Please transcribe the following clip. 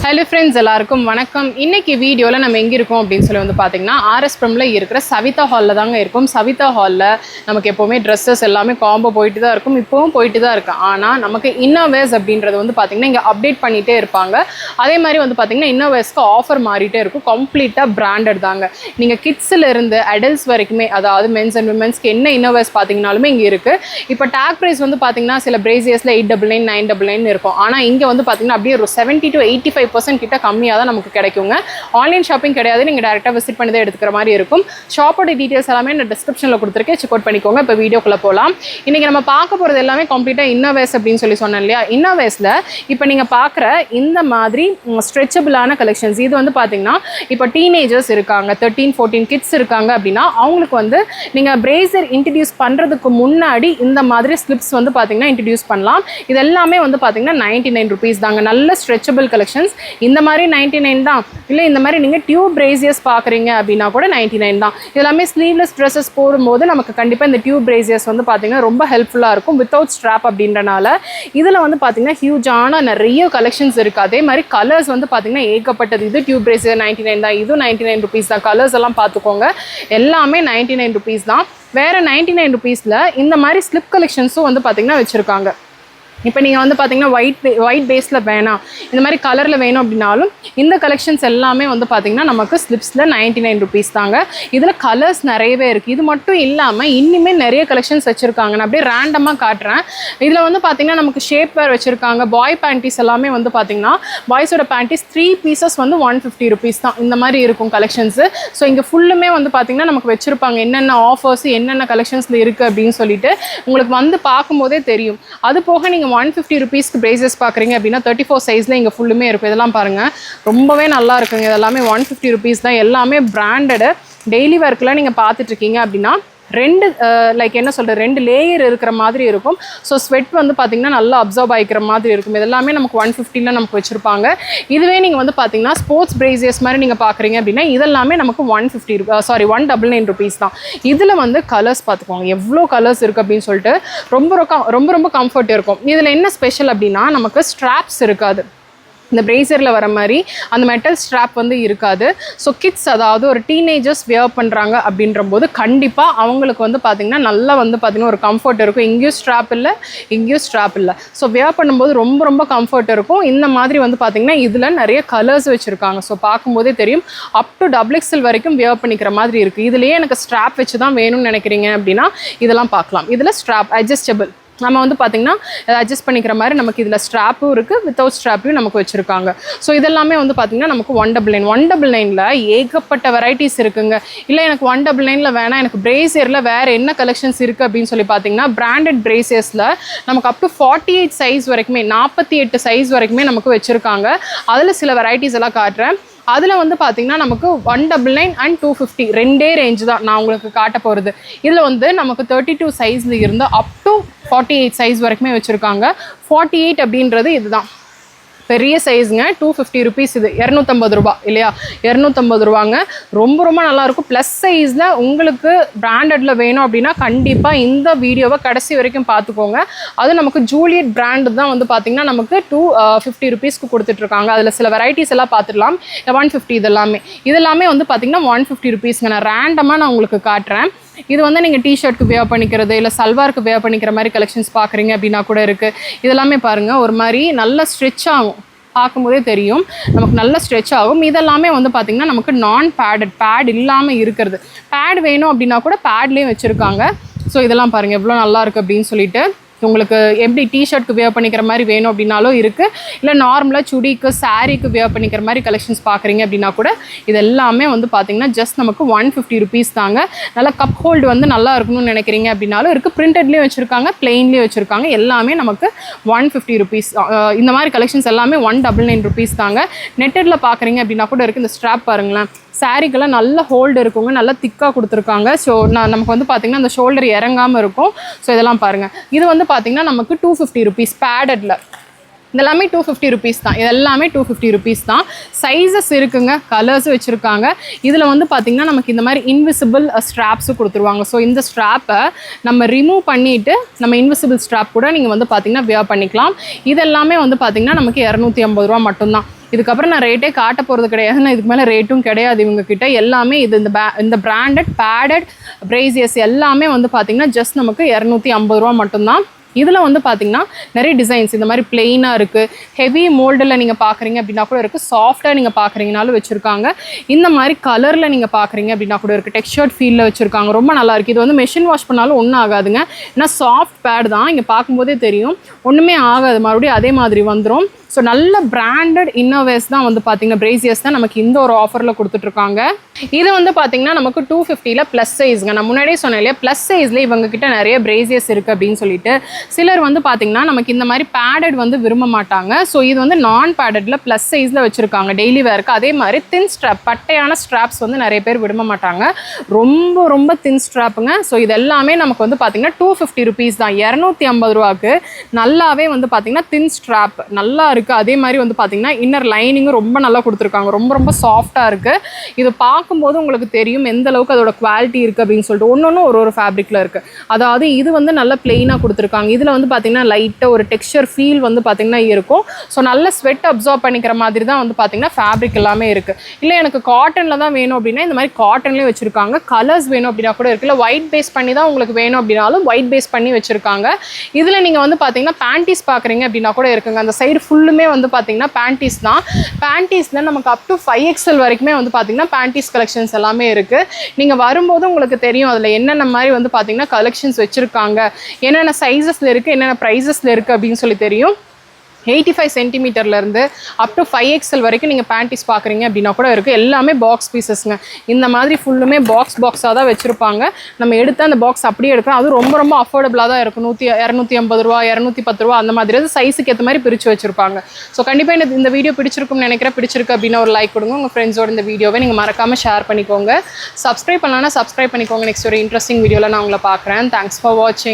Hello friends, எல்லாருக்கும் வணக்கம். இன்னைக்கு வீடியோல நம்ம எங்க இருக்கோம் அப்படினு சொல்லி வந்து பாத்தீங்கன்னா RS Promல இருக்கிற சவிதா ஹால்ல தாங்க இருக்கோம். சவிதா ஹால்ல நமக்கு எப்பவுமே Dresses எல்லாமே காம்போ போயிட்டு தான் இருக்கும். இப்பவும் போயிட்டு தான் இருக்கு. ஆனா நமக்கு இன்னர்வேர்ஸ் அப்படின்றது வந்து பாத்தீங்கன்னா இங்க அப்டேட் பண்ணிட்டே இருப்பாங்க. அதே மாதிரி வந்து பாத்தீங்கன்னா இன்னர்வேர்ஸ்க்கு ஆஃபர் மாறிட்டே இருக்கும். கம்ப்ளீட்டா பிராண்டட் தாங்க. நீங்க கிட்ஸ்ல இருந்து அடல்ட்ஸ் வரைக்குமே அதாவது மென்ஸ் அண்ட் விமென்ஸ்க்கு என்ன இன்னர்வேர்ஸ் பாத்தீங்கனாலுமே இங்க இருக்கு. இப்போ டாக் பிரைஸ் வந்து பாத்தீங்கன்னா சில பிரேசியர்ஸ்ல 899 999 இருக்கும். ஆனா இங்க வந்து பாத்தீங்கன்னா அப்படியே 70 to 85% கிட்ட கம்மியாக தான் நமக்கு கிடைக்குங்க. ஆன்லைன் ஷாப்பிங் கிடையாது, நீங்கள் டேரெக்டாக விசிட் பண்ணி தான் எடுத்துக்கிற மாதிரி இருக்கும். ஷாப்போட டீட்டெயில்ஸ் எல்லாமே நான் டிஸ்கிரிப்ஷனில் கொடுத்துருக்கேன், செக் அவுட் பண்ணிக்கோங்க. இப்போ வீடியோக்குள்ளே போகலாம். இன்றைக்கி நம்ம பார்க்க போகிறது எல்லாமே கம்ப்ளீட்டாக இன்னர்வேர்ஸ் அப்படின்னு சொல்லி சொன்னேன் இல்லையா. இன்னர்வேர்ஸில் இப்போ நீங்கள் பார்க்குற இந்த மாதிரி ஸ்ட்ரெச்சபிளான கலெக்ஷன்ஸ் இது வந்து பார்த்தீங்கன்னா இப்போ டீனேஜர்ஸ் இருக்காங்க, 13-14 கிட்ஸ் இருக்காங்க அப்படின்னா அவங்களுக்கு வந்து நீங்கள் பிரேசர் இன்ட்ரடியூஸ் பண்ணுறதுக்கு முன்னாடி இந்த மாதிரி ஸ்லிப்ஸ் வந்து பார்த்தீங்கன்னா இன்ட்ரடியூஸ் பண்ணலாம். இது எல்லாமே வந்து பார்த்தீங்கன்னா 99 rupees தாங்க. நல்ல ஸ்ட்ரெச்சபிள் கலெக்ஷன்ஸ். இந்த மாதிரி 99 தான். இல்லை இந்த மாதிரி நீங்கள் டியூப் பிரேசியர்ஸ் பார்க்குறீங்க அப்படின்னா கூட 99 தான். இதெல்லாமே ஸ்லீவ்லெஸ் ட்ரெஸ்ஸஸ் போடும்போது நமக்கு கண்டிப்பாக இந்த டியூப் பிரேசியர்ஸ் வந்து பார்த்தீங்கன்னா ரொம்ப ஹெல்ப்ஃபுல்லாக இருக்கும். வித்தவுட் ஸ்ட்ராப் அப்படின்றனால இதில் வந்து பார்த்தீங்கன்னா ஹியூஜான நிறைய கலெக்ஷன்ஸ் இருக்குது. அதே மாதிரி கலர்ஸ் வந்து பார்த்தீங்கன்னா ஏகப்பட்டது. இது டியூப் பிரேசியர் 99 தான், இதுவும் 99 rupees தான். கலர்ஸ் எல்லாம் பார்த்துக்கோங்க, எல்லாமே 99 rupees தான். வேறு 99 rupeesல இந்த மாதிரி ஸ்லிப் கலெக்ஷன்ஸும் வந்து பார்த்தீங்கன்னா வச்சுருக்காங்க. இப்போ நீங்கள் வந்து பார்த்தீங்கன்னா ஒயிட் பேஸில் வேணாம், இந்த மாதிரி கலரில் வேணும் அப்படின்னாலும் இந்த கலெக்ஷன்ஸ் எல்லாமே வந்து பார்த்தீங்கன்னா நமக்கு ஸ்லிப்ஸில் 99 rupees தாங்க. இதில் கலர்ஸ் நிறையவே இருக்குது. இது மட்டும் இல்லாமல் இன்னுமே நிறைய கலெக்ஷன்ஸ் வச்சுருக்காங்க. நான் அப்படியே ரேண்டமாக காட்டுறேன். இதில் வந்து பார்த்தீங்கன்னா நமக்கு ஷேப் வேர் வச்சுருக்காங்க. பாய் பேண்டிஸ் எல்லாமே வந்து பார்த்தீங்கன்னா பாய்ஸோட பேண்டிஸ் 3 pieces வந்து 150 rupees தான். இந்த மாதிரி இருக்கும் கலெக்ஷன்ஸு. ஸோ இங்கே ஃபுல்லுமே வந்து பார்த்தீங்கன்னா நமக்கு வச்சுருப்பாங்க என்னென்ன ஆஃபர்ஸ் என்னென்ன கலெக்ஷன்ஸில் இருக்குது அப்படின்னு சொல்லிட்டு உங்களுக்கு வந்து பார்க்கும்போதே தெரியும். அது போக நீங்கள் 150 rupeesக்கு பிரேசஸ் பார்க்குறீங்க அப்படின்னா 34 சைஸில் இங்கே ஃபுல்லுமே இருக்கும். இதெல்லாம் பாருங்கள், ரொம்பவே நல்லா இருக்குங்க. இதெல்லாமே 150 rupees தான். எல்லாமே பிராண்டடு. டெய்லி ஒர்க்கில் நீங்கள் பார்த்துட்ருக்கீங்க அப்படின்னா ரெண்டு லைக் என்ன சொல்கிறது, 2 லேயர் இருக்கிற மாதிரி இருக்கும். ஸோ ஸ்வெட் வந்து பார்த்திங்கன்னா நல்லா அப்சர்வ் ஆகிக்கிற மாதிரி இருக்கும். இதெல்லாமே நமக்கு 150ல் நமக்கு வச்சுருப்பாங்க. இதுவே நீங்கள் வந்து பார்த்தீங்கன்னா ஸ்போர்ட்ஸ் பிரேசியர்ஸ் மாதிரி நீங்கள் பார்க்குறீங்க அப்படின்னா இதெல்லாமே நமக்கு 199 rupees தான். இதில் வந்து கலர்ஸ் பார்த்துக்கோங்க, எவ்வளோ கலர்ஸ் இருக்குது அப்படின்னு சொல்லிட்டு ரொம்ப கம்ஃபர்ட் இருக்கும். இதில் என்ன ஸ்பெஷல் அப்படின்னா நமக்கு ஸ்ட்ராப்ஸ் இருக்காது. இந்த பிரேசரில் வர மாதிரி அந்த மெட்டல் ஸ்ட்ராப் வந்து இருக்காது. ஸோ கிட்ஸ் அதாவது ஒரு டீனேஜர்ஸ் வியர் பண்ணுறாங்க அப்படின்ற போது கண்டிப்பாக அவங்களுக்கு வந்து பார்த்திங்கன்னா நல்லா வந்து பார்த்திங்கன்னா ஒரு கம்ஃபர்ட் இருக்கும். இங்கேயும் ஸ்ட்ராப் இல்லை. ஸோ வியர் பண்ணும்போது ரொம்ப கம்ஃபர்ட் இருக்கும். இந்த மாதிரி வந்து பார்த்திங்கன்னா இதில் நிறைய கலர்ஸ் வச்சுருக்காங்க. ஸோ பார்க்கும்போதே தெரியும், அப் டு XXL வரைக்கும் வியர் பண்ணிக்கிற மாதிரி இருக்குது. இதுலேயே எனக்கு ஸ்ட்ராப் வச்சு தான் வேணும்னு நினைக்கிறீங்க அப்படின்னா இதெல்லாம் பார்க்கலாம். இதில் ஸ்ட்ராப் அட்ஜஸ்டபிள், நம்ம வந்து பார்த்திங்கன்னா அட்ஜஸ்ட் பண்ணிக்கிற மாதிரி நமக்கு இதில் ஸ்ட்ராப்பும் இருக்குது, வித்தவுட் ஸ்ட்ராப்பையும் நமக்கு வச்சுருக்காங்க. ஸோ இதெல்லாமே வந்து பார்த்திங்கன்னா நமக்கு 199 ஏகப்பட்ட வெரைட்டிஸ் இருக்குங்க. இல்லை எனக்கு 199 வேணாம், எனக்கு பிரேசியரில் வேறு என்ன கலெக்ஷன்ஸ் இருக்குது அப்படின்னு சொல்லி பார்த்தீங்கன்னா பிராண்டட் பிரேசியர்ஸில் நமக்கு அப் டு 48 சைஸ் வரைக்குமே 48 சைஸ் வரைக்குமே நமக்கு வச்சுருக்காங்க. அதில் சில வெரைட்டிஸ் எல்லாம் காட்டுறேன். அதில் வந்து பார்த்திங்கன்னா நமக்கு 199 and 250 ரெண்டே ரேஞ்சு தான் நான் உங்களுக்கு காட்ட போகிறது. இதில் வந்து நமக்கு 32 சைஸில் இருந்து அப் டு 48 சைஸ் வரைக்குமே வச்சுருக்காங்க. 48 அப்படின்றது இதுதான் பெரிய சைஸுங்க. 250 rupees. இது 250 ரூபா இல்லையா, 250 ரூபாங்க. ரொம்ப நல்லாயிருக்கும். ப்ளஸ் சைஸில் உங்களுக்கு பிராண்டடில் வேணும் அப்படின்னா கண்டிப்பாக இந்த வீடியோவை கடைசி வரைக்கும் பார்த்துக்கோங்க. அது நமக்கு ஜூலியட் பிராண்டு தான் வந்து பார்த்திங்கன்னா நமக்கு 250 rupeesக்கு கொடுத்துட்ருக்காங்க. அதில் சில வெரைட்டிஸ் எல்லாம் பார்த்துடலாம். 150 இதெல்லாமே வந்து பார்த்திங்கன்னா 150 rupeesங்க. நான் ரேண்டமாக உங்களுக்கு காட்டுறேன். இது வந்து நீங்கள் டிஷர்ட்க்கு வேர் பண்ணிக்கிறது இல்லை சல்வாருக்கு வேர் பண்ணிக்கிற மாதிரி கலெக்ஷன்ஸ் பார்க்குறீங்க அப்படின்னா கூட இருக்குது. இதெல்லாமே பாருங்கள், ஒரு மாதிரி நல்ல ஸ்ட்ரெச் ஆகும். பார்க்கும்போதே தெரியும் நமக்கு நல்ல ஸ்ட்ரெச் ஆகும். இதெல்லாமே வந்து பார்த்திங்கன்னா நமக்கு நான் பேட் இல்லாமல் இருக்கிறது. பேட் வேணும் அப்படின்னா கூட பேட்லேயும் வச்சுருக்காங்க. ஸோ இதெல்லாம் பாருங்கள் எவ்வளோ நல்லா இருக்குது அப்படின்னு சொல்லிட்டு. உங்களுக்கு எப்படி டிஷர்ட்க்கு வேர் பண்ணிக்கிற மாதிரி வேணும் அப்படின்னாலும் இருக்குது. இல்லை நார்மலாக சுடிக்கு சாரீக்கு வேர் பண்ணிக்கிற மாதிரி கலெக்ஷன்ஸ் பார்க்குறீங்க அப்படின்னா கூட இது எல்லாமே வந்து பார்த்திங்கன்னா ஜஸ்ட் நமக்கு 150 rupees தாங்க. நல்லா கப் ஹோல்டு வந்து நல்லா இருக்கணும்னு நினைக்கிறீங்க அப்படின்னாலும் இருக்குது. பிரிண்டட்லேயும் வச்சுருக்காங்க, பிளெயின்லேயும் வச்சுருக்காங்க. எல்லாமே நமக்கு 150 rupees. இந்த மாதிரி கலெக்ஷன்ஸ் எல்லாமே 199 rupees தாங்க. நெட்டடில் பார்க்குறீங்க அப்படின்னா கூட இருக்குது. இந்த ஸ்ட்ராப் பாருங்களேன், சாரீக்கெல்லாம் நல்ல ஹோல்டு இருக்குங்க, நல்லா திக்காக கொடுத்துருக்காங்க. ஸோ நமக்கு வந்து பார்த்திங்கன்னா அந்த ஷோல்டர் இறங்காமல் இருக்கும். ஸோ இதெல்லாம் பாருங்கள், இது வந்து பார்த்திங்கன்னா நமக்கு 250 rupees பேடடில். இதெல்லாமே 250 rupees தான். இது எல்லாமே 250 rupees தான். சைஸஸ் இருக்குங்க, கலர்ஸ் வச்சுருக்காங்க. இதில் வந்து பார்த்திங்கன்னா நமக்கு இந்த மாதிரி இன்விசிபிள் ஸ்ட்ராப்ஸும் கொடுத்துருவாங்க. ஸோ இந்த ஸ்ட்ராப்பை நம்ம ரிமூவ் பண்ணிவிட்டு நம்ம இன்விசிபிள் ஸ்ட்ராப் கூட நீங்கள் வந்து பார்த்திங்கன்னா வியர் பண்ணிக்கலாம். இதெல்லாமே வந்து பார்த்திங்கன்னா நமக்கு 250 ரூபா மட்டும்தான். இதுக்கப்புறம் நான் ரேட்டே காட்ட போகிறது கிடையாது, நான் இதுக்கு மேலே ரேட்டும் கிடையாது இவங்கக்கிட்ட. எல்லாமே இது இந்த பிராண்டட் பேடட் பிரேசியர்ஸ் எல்லாமே வந்து பார்த்திங்கன்னா ஜஸ்ட் நமக்கு 250 ரூபா மட்டும்தான். இதில் வந்து பார்த்திங்கன்னா நிறைய டிசைன்ஸ் இந்த மாதிரி பிளெயினாக இருக்குது, ஹெவி மோல்டில் நீங்கள் பார்க்குறீங்க அப்படின்னா கூட இருக்குது, சாஃப்டாக நீங்கள் பார்க்குறீங்கனாலும் வச்சுருக்காங்க, இந்த மாதிரி கலரில் நீங்கள் பார்க்குறீங்க அப்படின்னா கூட இருக்குது, டெக்ஸ்சர்ட் ஃபீலில் வச்சுருக்காங்க. ரொம்ப நல்லாயிருக்கு. இது வந்து மெஷின் வாஷ் பண்ணாலும் ஒன்றும் ஆகாதுங்க, ஏன்னா சாஃப்ட் பேட் தான். இங்கே பார்க்கும்போதே தெரியும் ஒன்றுமே ஆகாது, மறுபடியும் அதே மாதிரி வந்துடும். ஸோ நல்ல பிராண்டட் இன்னோவேஸ் தான் வந்து பார்த்திங்கன்னா பிரேசியர்ஸ் தான் நமக்கு இந்த ஒரு ஆஃபரில் கொடுத்துட்ருக்காங்க. இது வந்து பார்த்திங்கன்னா நமக்கு 250ல் ப்ளஸ் சைஸுங்க. நான் முன்னாடியே சொன்னேன் இல்லையா, ப்ளஸ் சைஸில் இவங்ககிட்ட நிறைய பிரேசியர்ஸ் இருக்குது அப்படின்னு சொல்லிட்டு. சிலர் வந்து பார்த்திங்கன்னா நமக்கு இந்த மாதிரி பேடட் வந்து விரும்ப மாட்டாங்க. ஸோ இது வந்து நான் பேடடில் ப்ளஸ் சைஸில் வச்சுருக்காங்க டெய்லி வேருக்கு. அதே மாதிரி தின் ஸ்ட்ராப், பட்டையான ஸ்ட்ராப்ஸ் வந்து நிறைய பேர் விரும்ப மாட்டாங்க, ரொம்ப ரொம்ப தின் ஸ்ட்ராப்புங்க. ஸோ இது எல்லாமே நமக்கு வந்து பார்த்திங்கன்னா 250 rupees தான். 250 ரூபாய்க்கு நல்லாவே வந்து பார்த்திங்கன்னா தின் ஸ்ட்ராப் நல்லா இருக்குது. அதே மாதிரி வந்து பார்த்திங்கன்னா இன்னர் லைனிங்கும் ரொம்ப நல்லா கொடுத்துருக்காங்க, ரொம்ப ரொம்ப சாஃப்டாக இருக்குது. இது பார்க்கும்போது உங்களுக்கு தெரியும் எந்த அளவுக்கு அதோட குவாலிட்டி இருக்குது அப்படின்னு சொல்லிட்டு. ஒன்று ஒரு ஃபேப்ரிக்கில் இருக்குது. அதாவது இது வந்து நல்லா பிளெயினாக கொடுத்துருக்காங்க. இதில் வந்து பார்த்திங்கன்னா லைட்டாக ஒரு டெக்ஸ்சர் ஃபீல் வந்து பார்த்திங்கன்னா இருக்கும். ஸோ நல்ல ஸ்வெட் அப்சார்ப் பண்ணிக்கிற மாதிரி தான் வந்து பார்த்திங்கன்னா ஃபேப்ரிக் எல்லாமே இருக்குது. இல்லை எனக்கு காட்டனில் தான் வேணும் அப்படின்னா இந்த மாதிரி காட்டன்லேயே வச்சுருக்காங்க. கலர்ஸ் வேணும் அப்படின்னா கூட இருக்குது. இல்லை ஒயிட் பேஸ் பண்ணி தான் உங்களுக்கு வேணும் அப்படின்னாலும் ஒயிட் பேஸ் பண்ணி வச்சுருக்காங்க. இதில் நீங்கள் வந்து பார்த்திங்கன்னா பேண்டீஸ் பார்க்குறீங்க அப்படின்னா கூட இருக்குங்க. அந்த சைடு ஃபுல்லுமே வந்து பார்த்தீங்கன்னா பேண்டீஸ் தான். பேண்டீஸில் நமக்கு அப் டு 5XL வரைக்குமே வந்து பார்த்தீங்கன்னா பேண்டீஸ் கலெக்ஷன்ஸ் எல்லாமே இருக்குது. நீங்கள் வரும்போது உங்களுக்கு தெரியும் அதில் என்னென்ன மாதிரி வந்து பார்த்தீங்கன்னா கலெக்ஷன்ஸ் வச்சுருக்காங்க, என்னென்ன சைஸஸில் இருக்குது, என்னென்ன ப்ரைஸஸில் இருக்குது அப்படின்னு சொல்லி தெரியும். 85 சென்டிமீட்டர்லேருந்து அப் டு 5XL வரைக்கும் நீங்கள் பேண்டீஸ் பார்க்குறீங்க அப்படின்னா கூட இருக்குது. எல்லாமே பாக்ஸ் பீசஸ்ங்க. இந்த மாதிரி ஃபுல்லுமே பாக்ஸாக தான் வச்சுருப்பாங்க. நம்ம எடுத்து அந்த பாக்ஸ் அப்படியே எடுக்கலாம். அது ரொம்ப ரொம்ப அஃபோர்டபுளாக தான் இருக்கும். 250 ரூபா, 210 ரூபா அந்த மாதிரி சைஸுக்கு ஏற்ற மாதிரி பிரித்து வச்சுருப்பாங்க. ஸோ கண்டிப்பாக இந்த வீடியோ பிடிச்சிருக்கும்னு நினைக்கிறேன். பிடிச்சிருக்கு அப்படின்னா ஒரு லைக் கொடுங்க. உங்கள் ஃப்ரெண்ட்ஸோட இந்த வீடியோவை நீங்கள் மறக்காமல் ஷேர் பண்ணிக்கோங்க. சப்ஸ்கிரைப் பண்ணலான்னா சப்ஸ்கிரைப் பண்ணிக்கோங்க. நெக்ஸ்ட் ஒரு இன்ட்ரெஸ்டிங் வீடியோவில் நான் உங்களை பார்க்குறேன். தேங்க்ஸ் ஃபார் வாட்சிங்.